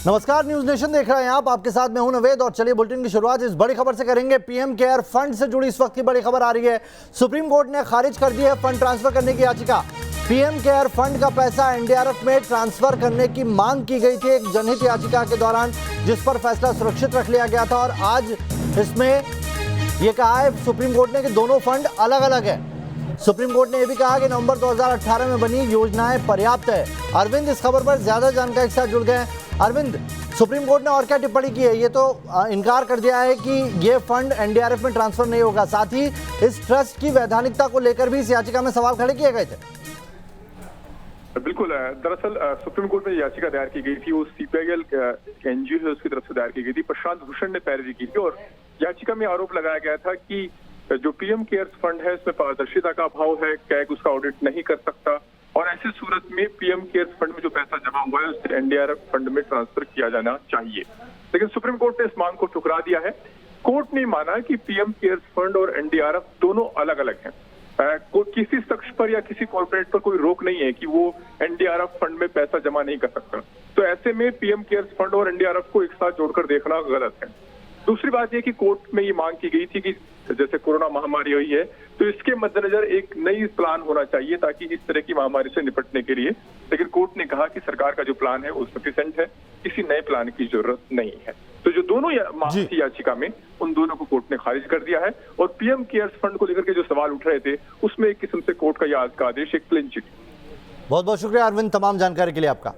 नमस्कार, news nation देख रहे हैं आप। आपके साथ मैं हूं नवेद और चलिए बुलेटिन की शुरुआत इस बड़ी खबर से करेंगे। पीएम केयर फंड से जुड़ी इस वक्त की बड़ी खबर आ रही है। सुप्रीम कोर्ट ने खारिज कर दी है फंड ट्रांसफर करने की याचिका। पीएम केयर फंड का पैसा एनडीआरएफ में ट्रांसफर करने की मांग की गई थी एक जनहित याचिका के दौरान, जिस पर फैसला सुरक्षित रख लिया गया था। और आज इसमें यह कहा है सुप्रीम कोर्ट ने कि दोनों फंड अलग अलग है। सुप्रीम कोर्ट ने यह भी कहा कि नवंबर 2018 में बनी योजनाएं पर्याप्त है। अरविंद इस खबर पर ज्यादा जानकारी के साथ जुड़ गए हैं। अरविंद, सुप्रीम कोर्ट ने और क्या टिप्पणी की है? ये तो इनकार कर दिया है कि ये फंड एनडीआरएफ में ट्रांसफर नहीं होगा। साथ ही इस ट्रस्ट की वैधानिकता को लेकर भी इस याचिका में सवाल खड़े किए गए थे। बिल्कुल, दरअसल सुप्रीम कोर्ट में याचिका दायर की गई थी, वो सीपीआईएल एनजीओ है उसकी तरफ से दायर की गई थी। प्रशांत भूषण ने पैरवी की थी और याचिका में आरोप लगाया गया था कि जो पीएम केयर्स फंड है उसमें पारदर्शिता का अभाव है, कैग उसका ऑडिट नहीं कर सकता और ऐसी सूरत में पीएम केयर्स फंड में जो पैसा जमा हुआ है उसे एनडीआरएफ फंड में ट्रांसफर किया जाना चाहिए। लेकिन सुप्रीम कोर्ट ने इस मांग को ठुकरा दिया है। कोर्ट ने माना कि पीएम केयर्स फंड और एनडीआरएफ दोनों अलग अलग हैं। किसी शख्स पर या किसी कॉर्पोरेट पर कोई रोक नहीं है कि वो एनडीआरएफ फंड में पैसा जमा नहीं कर सकता। तो ऐसे में पीएम केयर्स फंड और एनडीआरएफ को एक साथ जोड़कर देखना गलत है। दूसरी बात यह कि कोर्ट में ये मांग की गई थी कि जैसे कोरोना महामारी हुई है तो इसके मद्देनजर एक नई प्लान होना चाहिए ताकि इस तरह की महामारी से निपटने के लिए। लेकिन कोर्ट ने कहा कि सरकार का जो प्लान है वो सफिशिएंट है, किसी नए प्लान की जरूरत नहीं है। तो जो दोनों मांग थी याचिका में, उन दोनों को कोर्ट ने खारिज कर दिया है। और पीएम केयर्स फंड को लेकर के जो सवाल उठ रहे थे उसमें एक किस्म से कोर्ट का यह आज का आदेश एक क्लीन चिट। बहुत बहुत शुक्रिया अरविंद, तमाम जानकारी के लिए आपका।